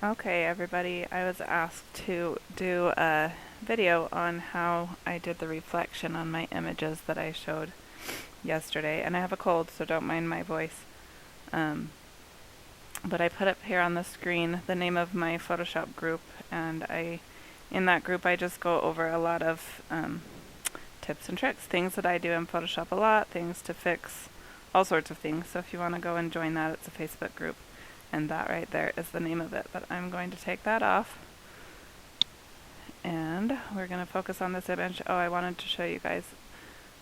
Okay, everybody, I was asked to do a video on how I did the reflection on my images that I showed yesterday. And I have a cold, so don't mind my voice. But I put up here on the screen the name of my Photoshop group, and in that group I just go over a lot of tips and tricks, things that I do in Photoshop a lot, things to fix, all sorts of things. So if you want to go and join that, it's a Facebook group. And that right there is the name of it. But I'm going to take that off. And we're going to focus on this image. Oh, I wanted to show you guys.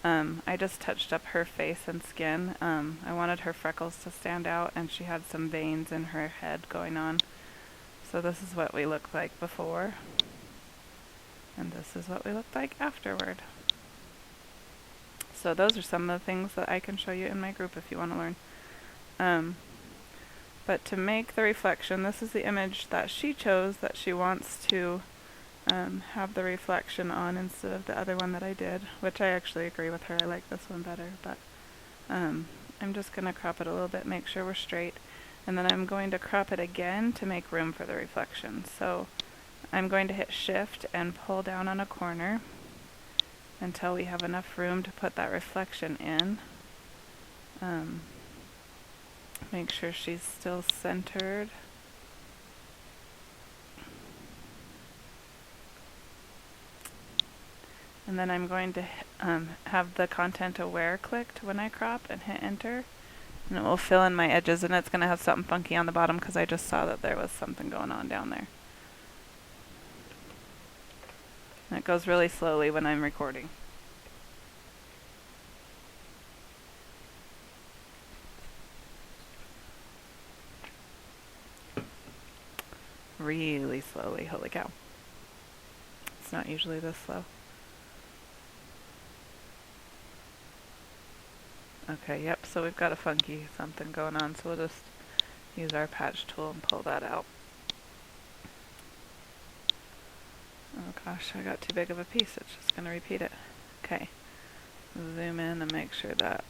I just touched up her face and skin. I wanted her freckles to stand out, and she had some veins in her head going on. So this is what we looked like before. And this is what we looked like afterward. So those are some of the things that I can show you in my group if you want to learn. But to make the reflection, this is the image that she chose that she wants to have the reflection on instead of the other one that I did, which I actually agree with her. I like this one better, but I'm just going to crop it a little bit, make sure we're straight, and then I'm going to crop it again to make room for the reflection. So I'm going to hit Shift and pull down on a corner until we have enough room to put that reflection in. Make sure she's still centered. And then I'm going to have the content aware clicked when I crop and hit enter. And it will fill in my edges, and it's going to have something funky on the bottom because I just saw that there was something going on down there. And it goes really slowly when I'm recording. Really slowly, holy cow. It's not usually this slow. Okay, yep, so we've got a funky something going on, so we'll just use our patch tool and pull that out. Oh gosh, I got too big of a piece, it's just going to repeat it. Okay, zoom in and make sure that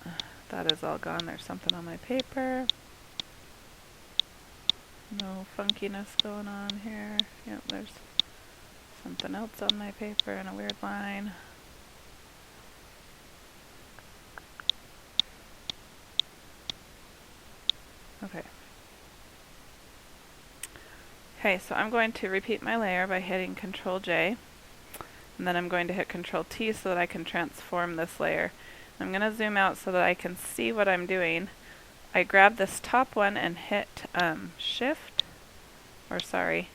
that is all gone. There's something on my paper. No funkiness going on here. Yep, there's something else on my paper and a weird line. Okay. Okay, so I'm going to repeat my layer by hitting Control J, and then I'm going to hit Control T so that I can transform this layer. I'm going to zoom out so that I can see what I'm doing. I grab this top one and hit Shift, or sorry,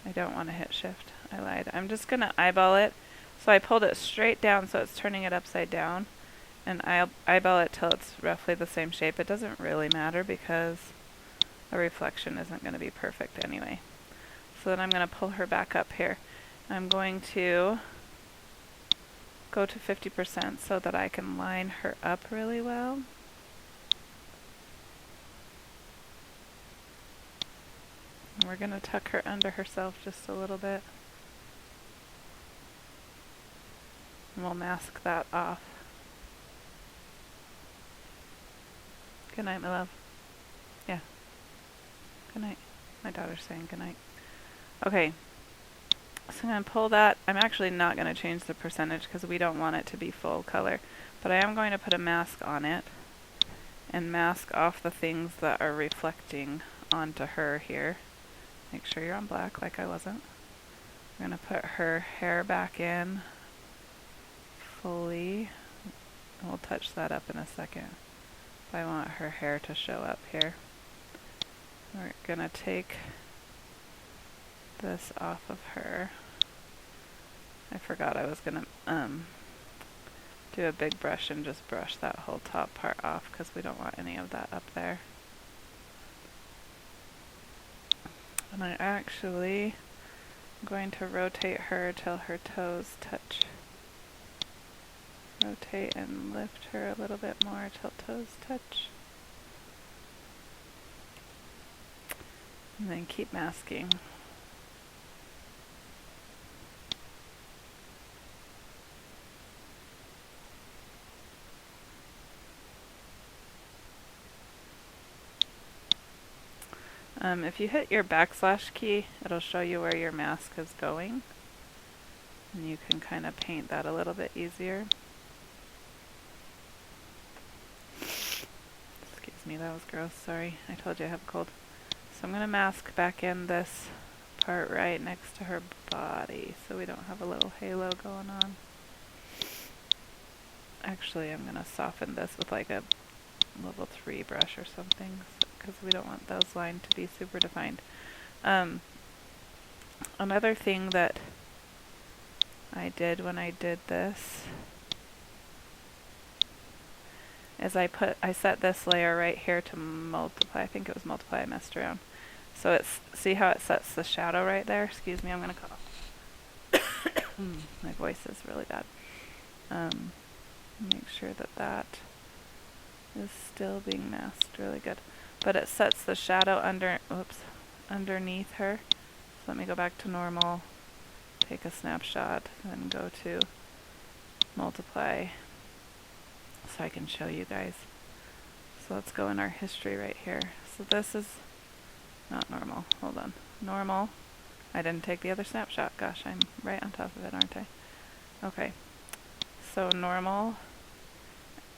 I don't want to hit Shift, I lied. I'm just going to eyeball it. So I pulled it straight down so it's turning it upside down, and I'll eyeball it till it's roughly the same shape. It doesn't really matter because the reflection isn't going to be perfect anyway. So then I'm going to pull her back up here. I'm going to go to 50% so that I can line her up really well. And we're going to tuck her under herself just a little bit. And we'll mask that off. Good night, my love. Yeah. Good night. My daughter's saying good night. Okay. So I'm going to pull that. I'm actually not going to change the percentage because we don't want it to be full color. But I am going to put a mask on it and mask off the things that are reflecting onto her here. Make sure you're on black like I wasn't. I'm going to put her hair back in fully. And we'll touch that up in a second. But I want her hair to show up here. We're going to take this off of her. I forgot I was going to do a big brush and just brush that whole top part off because we don't want any of that up there. And I actually am going to rotate her till her toes touch. Rotate and lift her a little bit more till toes touch. And then keep masking. If you hit your backslash key, it'll show you where your mask is going. And you can kind of paint that a little bit easier. Excuse me, that was gross. Sorry, I told you I have a cold. So I'm going to mask back in this part right next to her body so we don't have a little halo going on. Actually, I'm going to soften this with like a level 3 brush or something because we don't want those lines to be super defined. Another thing that I did when I did this is I set this layer right here to multiply. I think it was multiply. I messed around. So see how it sets the shadow right there? Excuse me, I'm gonna cough. My voice is really bad. Make sure that is still being masked really good. But it sets the shadow underneath her. So let me go back to normal, take a snapshot, then go to multiply so I can show you guys. So let's go in our history right here. So this is not normal. Hold on. Normal. I didn't take the other snapshot. Gosh, I'm right on top of it, aren't I? Okay. So normal,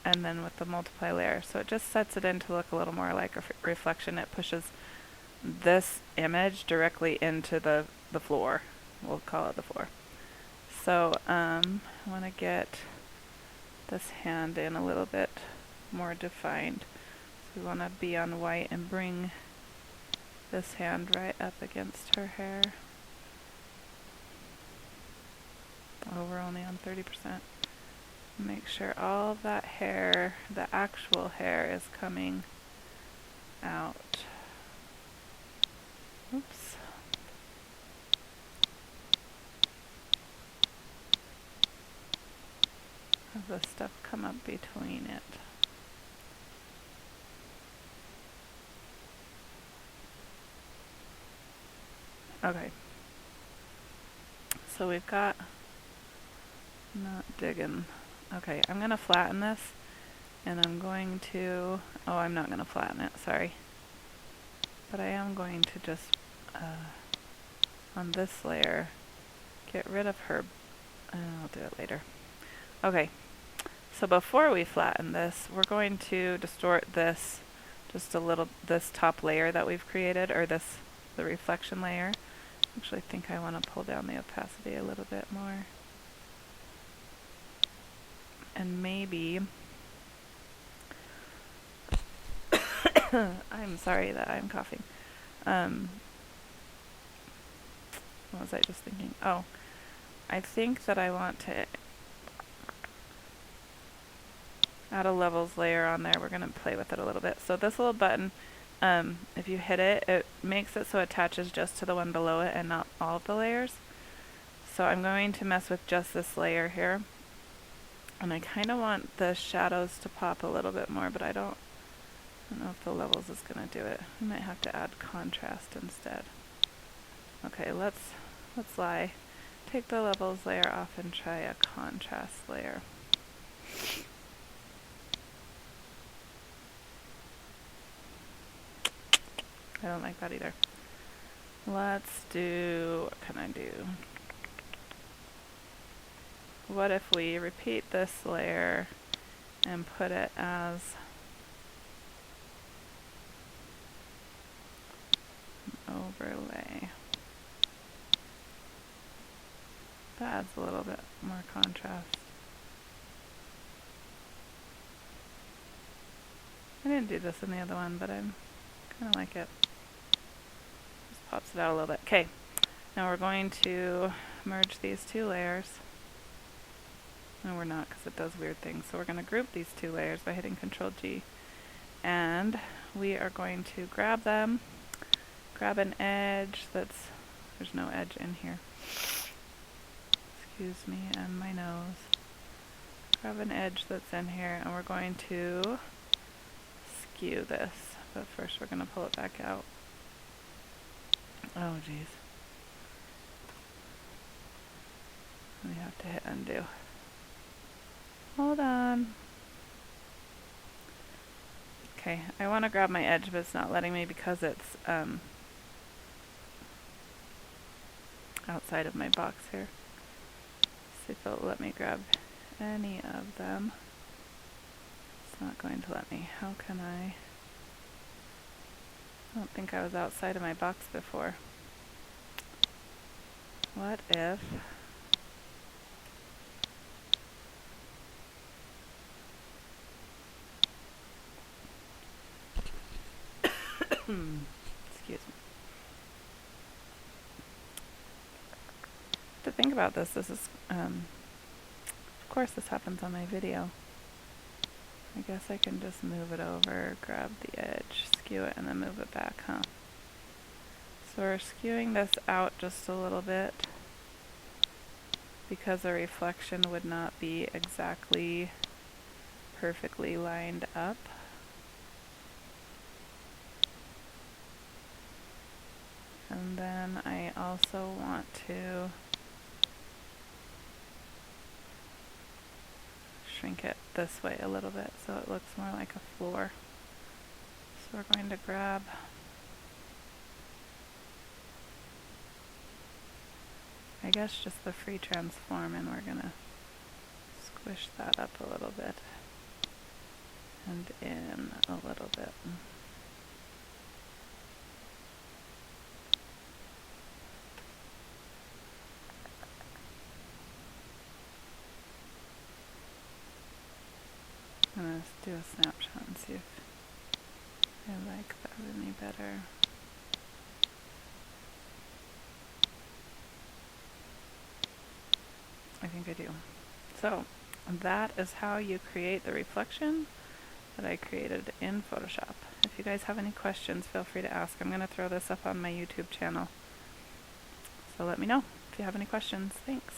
and then with the multiply layer. So it just sets it in to look a little more like a reflection. It pushes this image directly into the floor. We'll call it the floor. So I want to get this hand in a little bit more defined. So we want to be on white and bring this hand right up against her hair. Oh, we're only on 30%. Make sure all of that hair, the actual hair, is coming out. Oops. Have the stuff come up between it. Okay. So we've got, not digging. Okay, I'm going to flatten this, and I'm going to, oh, I'm not going to flatten it, sorry. But I am going to just, on this layer, get rid of her, I'll do it later. Okay, so before we flatten this, we're going to distort this just a little, this top layer that we've created, or the reflection layer. Actually, I think I want to pull down the opacity a little bit more. And maybe, I'm sorry that I'm coughing. What was I just thinking? Oh, I think that I want to add a levels layer on there. We're going to play with it a little bit. So this little button, if you hit it, it makes it so it attaches just to the one below it and not all of the layers. So I'm going to mess with just this layer here. And I kind of want the shadows to pop a little bit more, but I don't know if the levels is going to do it. We might have to add contrast instead. Okay, let's lie. Take the levels layer off and try a contrast layer. I don't like that either. Let's do, what can I do? What if we repeat this layer and put it as an overlay? That adds a little bit more contrast. I didn't do this in the other one, but I kind of like it. Just pops it out a little bit. Okay, now we're going to merge these two layers. No, we're not, because it does weird things. So we're going to group these two layers by hitting Control G. And we are going to grab them, grab an edge there's no edge in here. Excuse me, and my nose. Grab an edge that's in here, and we're going to skew this. But first we're going to pull it back out. Oh, geez. We have to hit undo. Hold on. Okay, I want to grab my edge, but it's not letting me because it's outside of my box here. See if it'll let me grab any of them. It's not going to let me. How can I don't think I was outside of my box before. What if excuse me. To think about this is of course this happens on my video. I guess I can just move it over, grab the edge, skew it, and then move it back, huh? So we're skewing this out just a little bit because the reflection would not be exactly perfectly lined up. And then I also want to shrink it this way a little bit so it looks more like a floor. So we're going to grab I guess just the free transform, and we're going to squish that up a little bit and in a little bit. I'm going to do a snapshot and see if I like that any better. I think I do. So that is how you create the reflection that I created in Photoshop. If you guys have any questions, feel free to ask. I'm going to throw this up on my YouTube channel. So let me know if you have any questions. Thanks.